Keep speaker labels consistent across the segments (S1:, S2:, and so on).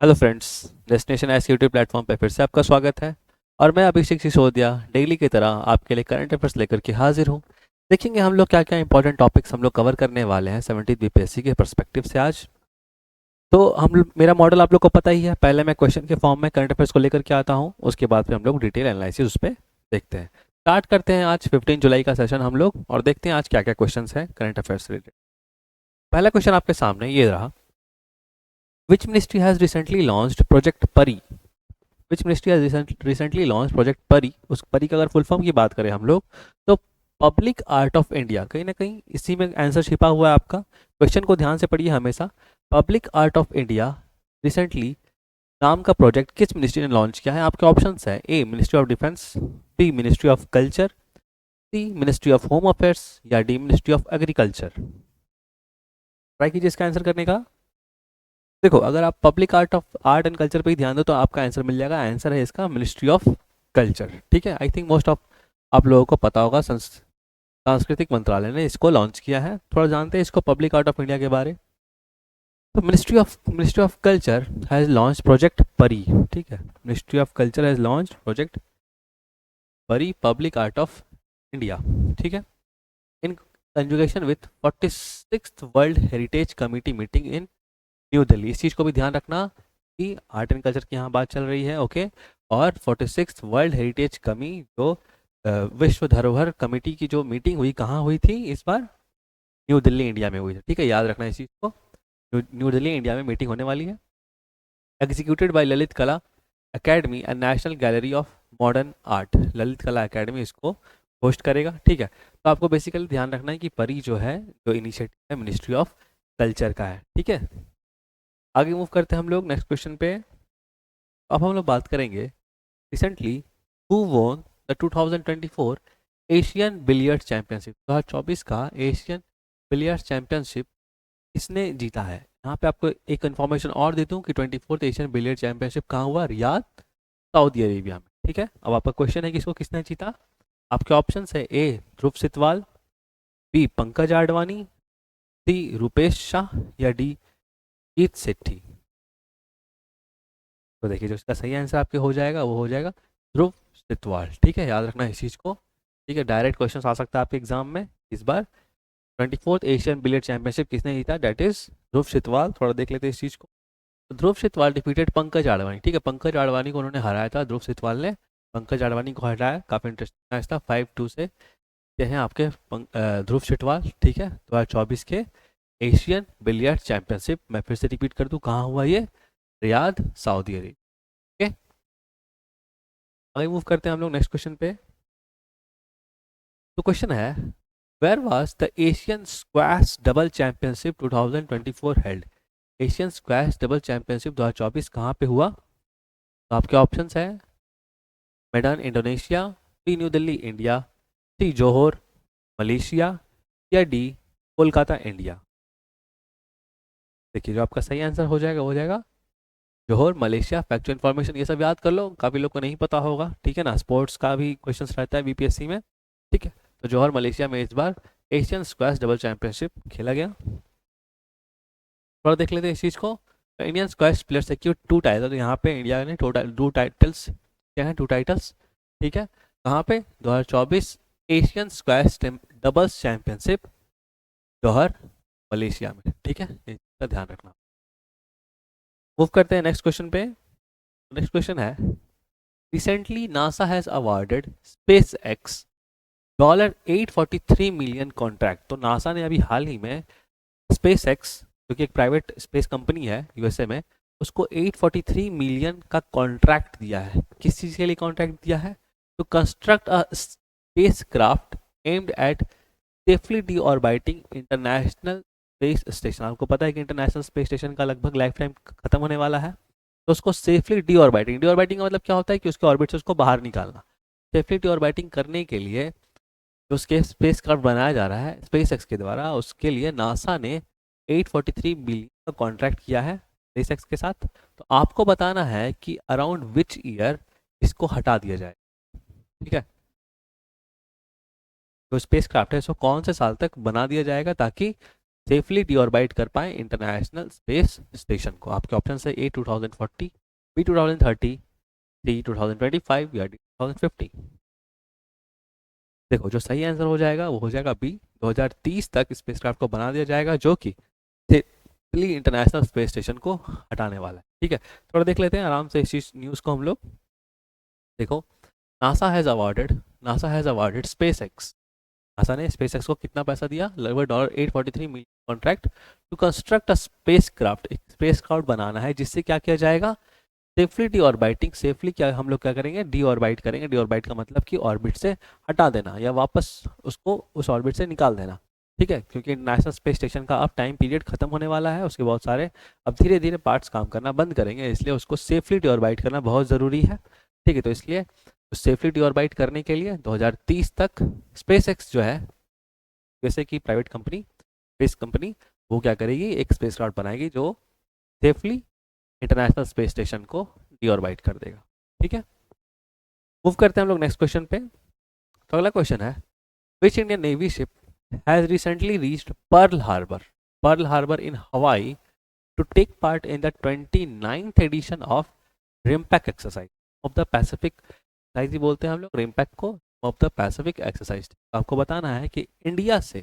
S1: Hello friends. Destination S YouTube platform पे फिर से आपका स्वागत है। और मैं अभिषेक सिसोदिया डेली की तरह आपके लिए करंट अफेयर्स लेकर के हाजिर हूँ। देखेंगे हम लोग क्या क्या इंपॉर्टेंट टॉपिक्स हम लोग कवर करने वाले हैं 17th बीपीएससी के पर्सपेक्टिव से आज। तो मेरा मॉडल आप लोग को पता ही है। पहले मैं क्वेश्चन के फॉर्म में करंट अफेयर्स को लेकर के आता हूँ, उसके बाद फिर हम लोग डिटेल एनालिसिस उस पर देखते हैं। स्टार्ट करते हैं आज 15 जुलाई का सेशन हम लोग और देखते हैं आज क्या क्या क्वेश्चन हैं करंट अफेयर्स रिलेटेड। पहला क्वेश्चन आपके सामने ये रहा। Which ministry has recently launched project Pari. Which ministry has recently launch project Pari. उस परी का अगर फुल फॉर्म की बात करें हम लोग तो पब्लिक आर्ट ऑफ इंडिया। कहीं ना कहीं इसी में आंसर छिपा हुआ है आपका। क्वेश्चन को ध्यान से पढ़िए हमेशा। Public art of India recently नाम का प्रोजेक्ट किस मिनिस्ट्री ने लॉन्च किया है। आपके ऑप्शंस है A ministry of defence, B ministry of culture, C ministry of home affairs या D ministry of agriculture. Try कीजिए इसका आंसर करने का। देखो, अगर आप पब्लिक आर्ट एंड कल्चर पे ही ध्यान दो तो आपका आंसर मिल जाएगा। आंसर है इसका मिनिस्ट्री ऑफ कल्चर। ठीक है, आई थिंक मोस्ट ऑफ आप लोगों को पता होगा। सांस्कृतिक मंत्रालय ने इसको लॉन्च किया है। थोड़ा जानते हैं इसको पब्लिक आर्ट ऑफ इंडिया के बारे। तो ministry of culture has launch project परी। ठीक है, ministry of culture has launch project परी पब्लिक आर्ट ऑफ इंडिया। ठीक है, in conjugation with 46th world heritage committee meeting in new Delhi. इस चीज़ को भी ध्यान रखना कि आर्ट एंड कल्चर की यहाँ बात चल रही है। ओके, और 46th वर्ल्ड हेरिटेज कमी जो विश्व धरोहर कमेटी की जो मीटिंग हुई कहाँ हुई थी इस बार, न्यू दिल्ली इंडिया में हुई थी। ठीक है, याद रखना इस चीज़ को। न्यू दिल्ली इंडिया में मीटिंग होने वाली है। एग्जीक्यूटेड बाय ललित कला academy and national gallery of modern art. Lalit कला एकेडमी इसको होस्ट करेगा। ठीक है, तो आपको बेसिकली ध्यान रखना है कि परी जो है जो इनिशिएटिव है मिनिस्ट्री ऑफ कल्चर का है। ठीक है, आगे मूव करते हैं हम लोग नेक्स्ट क्वेश्चन पे। अब हम लोग बात करेंगे recently who won the 2024 Asian billiard championship. 2024 का एशियन बिलियर्ड चैंपियनशिप किसने जीता है। यहाँ पे आपको एक इन्फॉर्मेशन और दे दूँ कि 24th एशियन बिलियर्ड चैंपियनशिप कहाँ हुआ, रियाद, सऊदी अरेबिया में। ठीक है, अब आपका क्वेश्चन है कि इसको किसने जीता। आपके ऑप्शन है ए ध्रुव सितवाल, बी पंकज आडवाणी, सी रूपेश शाह या डी जीत सेठी। तो देखिए, जो इसका सही आंसर आपके हो जाएगा वो हो जाएगा ध्रुव सितवाल। ठीक है, याद रखना इस चीज़ को। ठीक है, डायरेक्ट क्वेश्चन आ सकता है आपके एग्जाम में इस बार। 24th एशियन बिलियर्ड चैंपियनशिप किसने जीता, डेट इज ध्रुव सितवाल। थोड़ा देख लेते हैं इस चीज़ को। तो ध्रुव सितवाल डिफीटेड पंकज आडवाणी। ठीक है, पंकज आडवाणी को उन्होंने हराया था। ध्रुव सितवाल ने पंकज आडवाणी को हराया। काफ़ी इंटरेस्टिंग मैच था। 5-2 से ये हैं आपके ध्रुव सितवाल। ठीक है, 2024 के एशियन बिलियर्ड चैंपियनशिप मैं फिर से रिपीट कर दूँ कहाँ हुआ ये, रियाद, सऊदी अरेबिया। ओके, आगे मूव करते हैं हम लोग नेक्स्ट क्वेश्चन पे। तो क्वेश्चन है where was the Asian squash double championship 2024 held. Asian squash double championship 2024 कहाँ पे हुआ। तो आपके ऑप्शंस है Medan Indonesia, B New Delhi India, C Johor Malaysia या डी कोलकाता इंडिया। देखिए, जो आपका सही आंसर हो जाएगा वो हो जाएगा जोहर मलेशिया। फैक्चुअल इन्फॉर्मेशन ये सब याद कर लो, काफ़ी लोग को नहीं पता होगा। ठीक है ना, स्पोर्ट्स का भी क्वेश्चन रहता है बीपीएससी में। ठीक है, तो जौहर मलेशिया में इस बार एशियन स्क्वैश डबल चैंपियनशिप खेला गया। थोड़ा देख लेते हैं इस चीज़ को। Indian squash player secure 2 title. तो यहाँ पे इंडिया ने टोटल 2 टाइटल्स, क्या है 2 टाइटल्स। ठीक है, कहाँ पे 2024 एशियन स्क्वैश डबल्स चैंपियनशिप जौहर मलेशिया में। ठीक है, इसका ध्यान रखना। मूव करते हैं नेक्स्ट क्वेश्चन पे। नेक्स्ट क्वेश्चन है recently NASA has awarded space x $843 million contract. तो नासा ने अभी हाल ही में स्पेस एक्स जो कि एक प्राइवेट स्पेस कंपनी है यूएसए में, उसको 843 मिलियन का कॉन्ट्रैक्ट दिया है। किस चीज़ के लिए कॉन्ट्रैक्ट दिया है, to construct a spacecraft aimed at safely deorbiting international space station. आपको पता है कि इंटरनेशनल स्पेस स्टेशन का लगभग लाइफ टाइम खत्म होने वाला है। तो उसको safely D orbiting, D orbiting का मतलब क्या होता है कि उसके ऑर्बिट से उसको बाहर निकालना। सेफली डी ऑर्बिटिंग करने के लिए जो उसके स्पेस क्राफ्ट बनाया जा रहा है स्पेस एक्स के द्वारा, उसके लिए नासा ने 843 बिलियन का कॉन्ट्रैक्ट किया है स्पेस एक्स के साथ। तो आपको बताना है कि अराउंड विच ईयर इसको हटा दिया जाए। ठीक है, जो स्पेस क्राफ्ट है इसको कौन से साल तक बना दिया जाएगा ताकि सेफली डीऑर्बिट कर पाए इंटरनेशनल स्पेस स्टेशन को? आपके ऑप्शन है ए 2040, बी 2030, सी 2025 या डी 2050। देखो जो सही आंसर हो जाएगा वो हो जाएगा बी, 2030 तक स्पेसक्राफ्ट को बना दिया जाएगा जो कि सेफली इंटरनेशनल स्पेस स्टेशन को हटाने वाला है। ठीक है, थोड़ा देख लेते हैं आराम से इस चीज न्यूज़ को हम लोग। देखो, NASA has awarded SpaceX. NASA ने स्पेस एक्स को कितना पैसा दिया? लगभग $843 million contract to construct a spacecraft. एक स्पेस क्राफ्ट बनाना है जिससे क्या किया जाएगा? Safely D orbiting. सेफली क्या हम लोग क्या करेंगे? डी ऑर्बिट करेंगे। डी ऑर्बिट का मतलब कि ऑर्बिट से हटा देना या वापस उसको उस ऑर्बिट से निकाल देना। ठीक है, क्योंकि इंटरनेशनल स्पेस स्टेशन का अब टाइम पीरियड खत्म होने वाला है, उसके बहुत सारे अब धीरे धीरे पार्ट्स काम करना बंद करेंगे, इसलिए उसको सेफली डी ऑर्बिट करना बहुत ज़रूरी है। ठीक है, तो इसलिए सेफली डी ऑर्बिट करने के लिए 2030 तक स्पेस एक्स जो है, जैसे कि प्राइवेट कंपनी, स्पेस कंपनी, वो क्या करेगी? एक स्पेस क्राफ्ट बनाएगी जो सेफली इंटरनेशनल स्पेस स्टेशन को डीऑर्बिट कर देगा। ठीक है, मूव करते हैं हम लोग नेक्स्ट क्वेश्चन पे। तो अगला क्वेश्चन है, which Indian navy ship has recently reached Pearl Harbor in Hawaii to take part in the 29th edition of RIMPAC exercise of the Pacific. Exercise ही बोलते हैं हम लोग रिम्पैक को, ऑफ द पैसिफिक एक्सरसाइज। आपको बताना है कि इंडिया से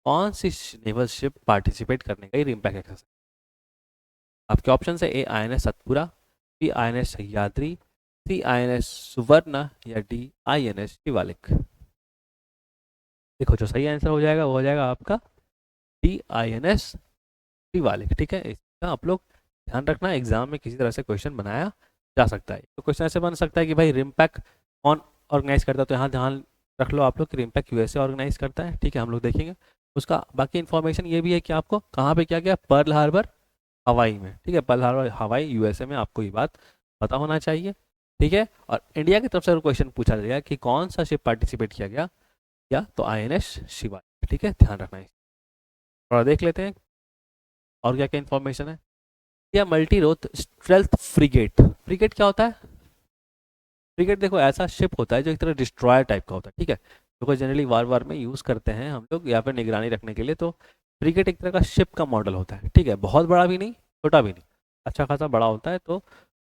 S1: कौन सी नेवल शिप पार्टिसिपेट करने गई रिम्पैक एक्सरसाइज। आपके ऑप्शन है A INS Satpura, B INS Sahyadri, C INS Suvarna या डी INS शिवालिक। देखो जो सही आंसर हो जाएगा वो हो जाएगा आपका डी INS शिवालिक। ठीक है, इसका आप लोग ध्यान रखना, एग्जाम में किसी तरह से क्वेश्चन बनाया जा सकता है। तो क्वेश्चन ऐसे बन सकता है कि भाई रिम्पैक कौन ऑर्गेनाइज करता है, तो यहाँ ध्यान रख लो आप लोग कि रिम्पैक USA ऑर्गेनाइज करता है। ठीक है, हम लोग देखेंगे उसका बाकी इन्फॉर्मेशन ये भी है कि आपको कहाँ पे क्या किया, पर्ल हार्बर हवाई में। ठीक है, पर्ल हार्बर हवाई USA में, आपको ये बात पता होना चाहिए। ठीक है, और इंडिया की तरफ से क्वेश्चन पूछा जाएगा कि कौन सा शिप पार्टिसिपेट किया गया, या तो INS शिवालिक। ठीक है, ध्यान रखना है। थोड़ा देख लेते हैं और क्या क्या इन्फॉर्मेशन है। या मल्टी रोथ स्ट्रेल्थ फ्रिगेट। फ्रिगेट क्या होता है? फ्रिगेट देखो ऐसा शिप होता है जो एक तरह डिस्ट्रॉयर टाइप का होता है। ठीक है, जो जनरली वार में यूज़ करते हैं हम लोग या फिर निगरानी रखने के लिए। तो फ्रिगेट एक तरह का शिप का मॉडल होता है। ठीक है, बहुत बड़ा भी नहीं, छोटा भी नहीं, अच्छा खासा बड़ा होता है, तो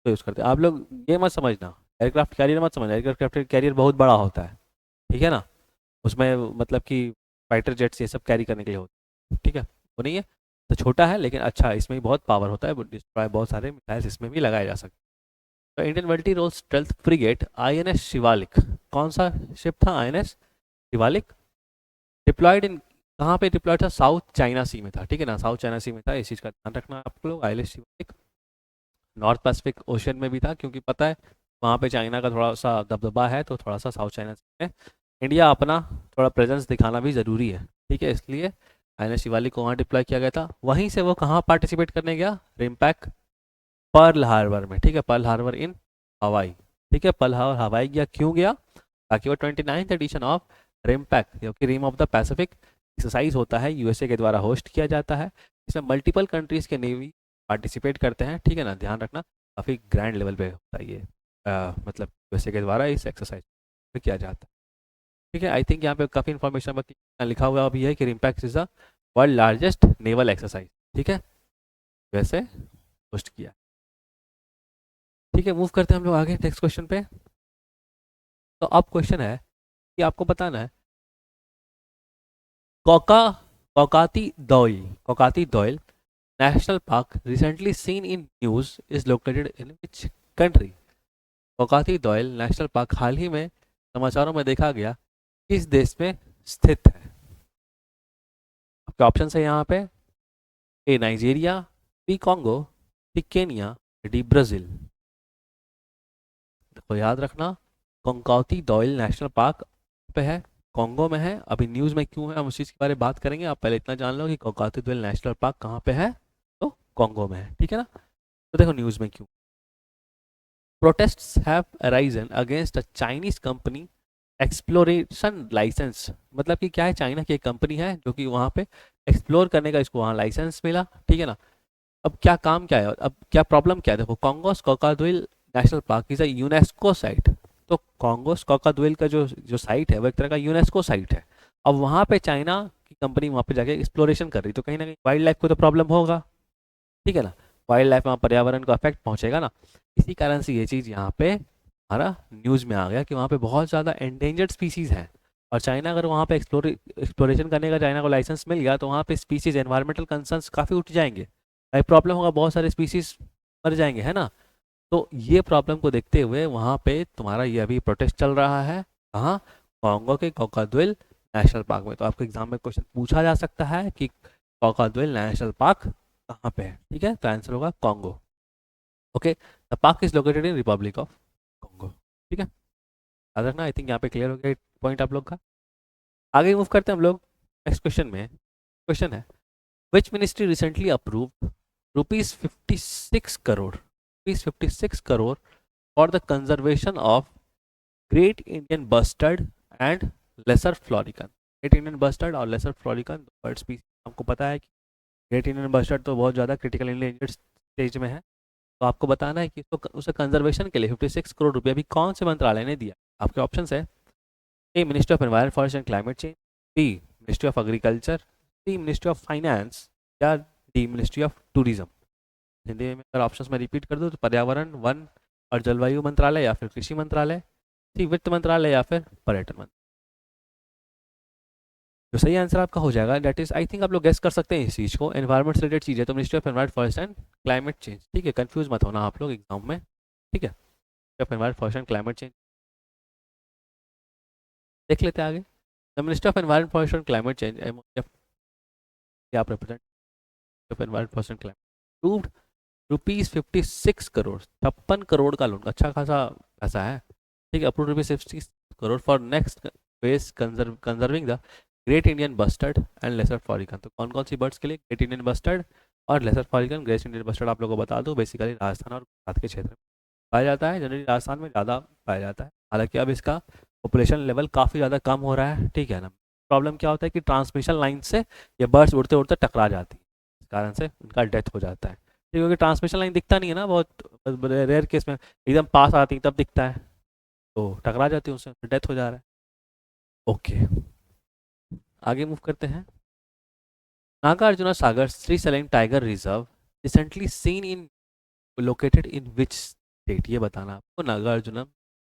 S1: यूज़ करते हैं। आप लोग ये मत समझना एयरक्राफ्ट कैरियर मत समझना, एयरक्राफ्ट कैरियर बहुत बड़ा होता है। ठीक है ना, उसमें मतलब कि फाइटर जेट्स ये सब कैरी करने के लिए होता है। ठीक है, वो नहीं है तो छोटा है, लेकिन अच्छा इसमें भी बहुत पावर होता है, डिस्ट्रॉय बहुत सारे मिसाइल्स इसमें भी लगाए जा सकते हैं। तो Indian multi role stealth frigate INS Shivalik, कौन सा शिप था? INS शिवालिक। डिप्लॉयड इन, कहाँ पे डिप्लॉयड था? साउथ चाइना सी में था। ठीक है ना, साउथ चाइना सी में था, इस चीज़ का ध्यान रखना आप लोग। INS Shivalik north Pacific ocean में भी था, क्योंकि पता है वहाँ पे चाइना का थोड़ा सा दबदबा है, तो थोड़ा सा साउथ चाइना सी में इंडिया अपना थोड़ा प्रेजेंस दिखाना भी ज़रूरी है। ठीक है, इसलिए INS शिवालिक को वहाँ डिप्लॉय किया गया था। वहीं से वो कहाँ पार्टिसिपेट करने गया? रिम्पैक पर्ल हार्बर में। ठीक है, पर्ल हार्बर इन हवाई। ठीक है, पर्ल हार्बर हवाई गया, क्यों गया? ताकि वो 29th एडिशन ऑफ रिम्पैक, जो कि rim of the Pacific exercise होता है, USA के द्वारा होस्ट किया जाता है। इसमें मल्टीपल कंट्रीज के नेवी पार्टिसिपेट करते हैं। ठीक है ना, ध्यान रखना काफ़ी ग्रैंड लेवल पे होता है ये, मतलब USA के द्वारा इस एक्सरसाइज पे किया जाता है। ठीक है, आई थिंक यहाँ पे काफ़ी इन्फॉर्मेशन लिखा हुआ भी है कि RIMPAC is the world largest naval exercise. ठीक है, वैसे होस्ट किया। ठीक है, मूव करते हैं हम लोग आगे नेक्स्ट क्वेश्चन पे। तो अब क्वेश्चन है कि आपको बताना है कोका Conkouati Douli national park recently seen in news is located in which country. Conkouati Douli national park हाल ही में समाचारों में देखा गया किस देश में स्थित है? आपके ऑप्शन है यहाँ पे ए नाइजीरिया, बी कॉन्गो, सी केनिया, डी ब्राज़ील। तो याद रखना कोकाती दोयल नेशनल पार्क पे है, कॉन्गो में है। अभी न्यूज़ में क्यों है हम उस चीज़ के बारे में बात करेंगे, आप पहले इतना जान लो कि कोकाती दोयल नेशनल पार्क कहाँ पे है, तो कॉन्गो में है। ठीक है ना, तो देखो न्यूज़ में क्यों। Protests have arisen against a Chinese company exploration licence. मतलब कि क्या है, चाइना की एक कंपनी है जो कि वहाँ पे एक्सप्लोर करने का इसको वहाँ लाइसेंस मिला। ठीक है ना, अब क्या काम क्या है, अब क्या प्रॉब्लम क्या है? देखो, कॉन्गोस कोकातुइल national park is a UNESCO site. तो कॉन्गोस कोकातुइल का जो जो साइट है वो एक तरह का यूनेस्को साइट है। अब वहाँ पे चाइना आपकी कंपनी वहाँ पे जाके एक्सप्लोरेशन कर रही, तो कहीं ना कहीं वाइल्ड लाइफ को तो प्रॉब्लम होगा, ठीक है ना। वाइल्ड लाइफ वहाँ पर्यावरण को अफेक्ट पहुंचेगा ना। इसी कारण से ये चीज़ यहाँ पे हमारा न्यूज़ में आ गया कि वहाँ पे बहुत ज़्यादा एंडेंजर्ड स्पीसीज़ हैं। और चाइना अगर वहाँ पे एक्सप्लोरेशन करने का चाइना को लाइसेंस मिल गया, तो वहाँ पे स्पीसीज एनवायरमेंटल कंसर्न्स काफ़ी उठ जाएंगे, भाई प्रॉब्लम होगा, बहुत सारे स्पीसीज मर जाएंगे, है ना। तो ये प्रॉब्लम को देखते हुए वहाँ पे तुम्हारा ये अभी प्रोटेस्ट चल रहा है, कहाँ, कॉन्गो के कोकाद्विल नेशनल पार्क में। तो आपको एग्जाम में क्वेश्चन पूछा जा सकता है कि कोकाद्विल नेशनल पार्क कहाँ पे है, ठीक है, तो आंसर होगा Congo. Okay, the park is located in Republic of Congo, ठीक है, याद रखना। आई थिंक यहाँ पे क्लियर हो गया पॉइंट आप लोग का। आगे मूव करते हैं हम लोग नेक्स्ट क्वेश्चन में। क्वेश्चन है, which ministry recently approved ₹56 crore for the conservation of great Indian bustard and lesser florican. Great Indian bustard और लेसर फ्लोरिकन बर्ड स्पीसीज, आपको पता है कि ग्रेट इंडियन बस्टर्ड तो बहुत ज़्यादा क्रिटिकल इंडेंजर्ड स्टेज में है, तो आपको बताना है कि इसको उसे कंजर्वेशन के लिए 56 करोड़ रुपये अभी कौन से मंत्रालय ने दिया। आपके ऑप्शन है, A ministry of environment forest and climate change, B ministry of agriculture, C ministry of finance, या D ministry of tourism. Hindi में अगर ऑप्शंस में रिपीट कर दो तो पर्यावरण, वन और जलवायु मंत्रालय, या फिर कृषि मंत्रालय, सी वित्त मंत्रालय, या फिर पर्यटन मंत्रालय। जो सही आंसर आपका हो जाएगा दैट इज, आई थिंक आप लोग गेस कर सकते हैं इस चीज़ को, एनवायरमेंट से रिलेटेड चीज़ है तो ministry of environment forest and climate change, ठीक है, कंफ्यूज मत होना आप लोग एग्जाम में, ठीक है। Of environment forest and climate change देख लेते हैं आगे। The ministry of environment forest and climate change आप represent of environment forest and climate ₹56 crore, 56 crore का लोन, अच्छा खासा पैसा है, ठीक है। Approve ₹56 crore for next phase conserving the great Indian bustard and lesser florican. तो कौन कौन सी बर्ड्स के लिए, ग्रेट इंडियन बस्टर्ड और lesser florican. Great Indian bustard आप लोगों को बता दूं बेसिकली राजस्थान और गुजरात के क्षेत्र में पाया जाता है, जनरली राजस्थान में ज़्यादा पाया जाता है, हालांकि अब इसका पॉपुलेशन लेवल काफ़ी ज़्यादा कम हो रहा है, ठीक है ना। प्रॉब्लम क्या होता है कि ट्रांसमिशन लाइन से ये बर्ड्स उड़ते उड़ते टकरा जाती है, इस कारण से उनका डेथ हो जाता है, क्योंकि ट्रांसमिशन लाइन दिखता नहीं है ना, बहुत रेयर केस में एकदम पास आती है तब दिखता है, तो टकरा जाती है उससे, डेथ हो जा रहा है। ओके, आगे मूव करते हैं। Nagarjuna Sagar Srisailam tiger reserve recently seen in located in which state, ये बताना आपको।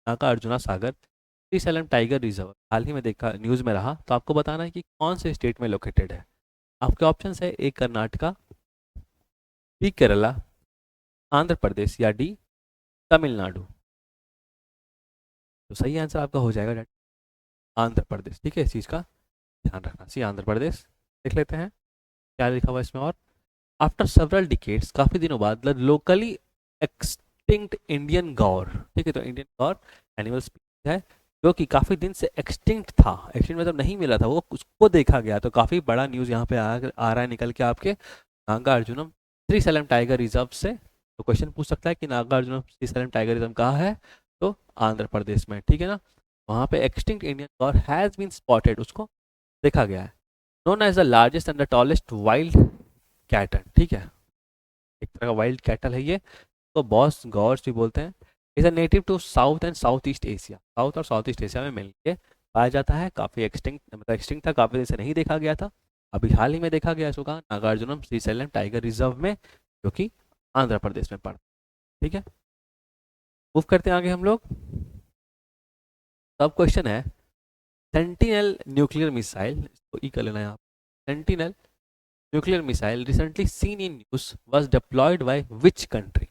S1: नागार्जुना सागर श्रीशैलम टाइगर रिजर्व हाल ही में देखा, न्यूज़ में रहा, तो आपको बताना है कि कौन से स्टेट में लोकेटेड है। आपके ऑप्शन है, ए कर्नाटका, बी केरला, आंध्र प्रदेश, या डी तमिलनाडु। तो सही आंसर आपका हो जाएगा आंध्र प्रदेश, ठीक है, इस चीज़ का ध्यान रखना। सी आंध्र प्रदेश, देख लेते हैं क्या लिखा हुआ इसमें। और आफ्टर सेवरल डिकेड्स, काफ़ी दिनों बाद, द लोकली एक्सटिंक्ट इंडियन गौर, ठीक है, तो इंडियन गौर एनिमल स्पीसीज है जो कि काफ़ी दिन से एक्सटिंक्ट था, एक्सटिंक्ट मतलब नहीं मिला था, वो उसको देखा गया, तो काफ़ी बड़ा न्यूज़ यहाँ पे आ रहा है निकल के आपके नागार्जुनम श्रीशैलम टाइगर रिजर्व से। तो क्वेश्चन पूछ सकता है कि नागार्जुनम श्रीशैलम टाइगर रिजर्व कहाँ है, तो आंध्र प्रदेश में, ठीक है ना। वहाँ पे extinct Indian gaur has been spotted, उसको देखा गया है। Known as the largest and the tallest wild cattle, ठीक है, एक तरह का वाइल्ड कैटल है ये, तो बॉस गौर्स भी बोलते हैं। Is a native to south and south east Asia, south और साउथ ईस्ट एशिया में मिलके पाया जाता है, काफ़ी एक्सटिंक्ट मतलब एक्सटिंक्ट था, काफ़ी दिन से नहीं देखा गया था, अभी हाल ही में देखा गया इसको, कहा नागार्जुनम श्रीशैलम टाइगर रिजर्व में, जो कि आंध्र प्रदेश में पड़ता है, ठीक है। मूव करते हैं आगे हम लोग। अब क्वेश्चन है, सेंटिनल न्यूक्लियर मिसाइल, इसको ई कर लेना है आप, sentinel nuclear missile recently seen in news was deployed by which country.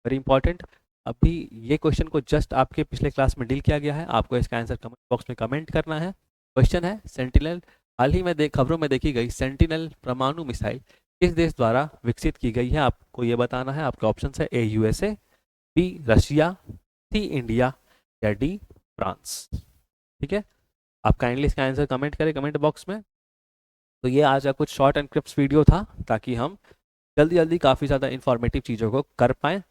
S1: Very important, अभी ये क्वेश्चन को जस्ट आपके पिछले क्लास में डील किया गया है, आपको इसका आंसर कमेंट बॉक्स में कमेंट करना है। क्वेश्चन है, सेंटिनल हाल ही में खबरों में देखी गई सेंटिनल परमाणु मिसाइल किस देश द्वारा विकसित की गई है, आपको ये बताना है। आपके ऑप्शन है, A USA, B Russia, C India, या डी फ्रांस, ठीक है। आप काइंडली इसका आंसर कमेंट करें कमेंट बॉक्स में। तो ये आज का कुछ शॉर्ट एंड क्रिप्स वीडियो था, ताकि हम जल्दी जल्दी काफ़ी ज़्यादा इंफॉर्मेटिव चीज़ों को कर पाएँ,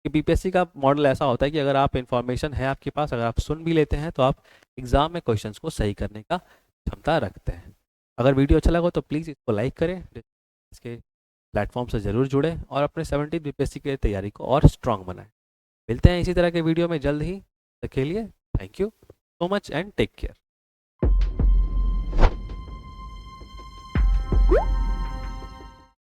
S1: कि बीपीएससी का मॉडल ऐसा होता है कि अगर आप इन्फॉर्मेशन है आपके पास, अगर आप सुन भी लेते हैं, तो आप एग्ज़ाम में क्वेश्चंस को सही करने का क्षमता रखते हैं। अगर वीडियो अच्छा लगा तो प्लीज़ इसको लाइक करें, इसके प्लेटफॉर्म से ज़रूर जुड़ें, और अपने 70 बीपीएससी की तैयारी को और स्ट्रॉन्ग बनाएं। मिलते हैं इसी तरह के वीडियो में जल्द ही, तक के लिए thank you so much and take care.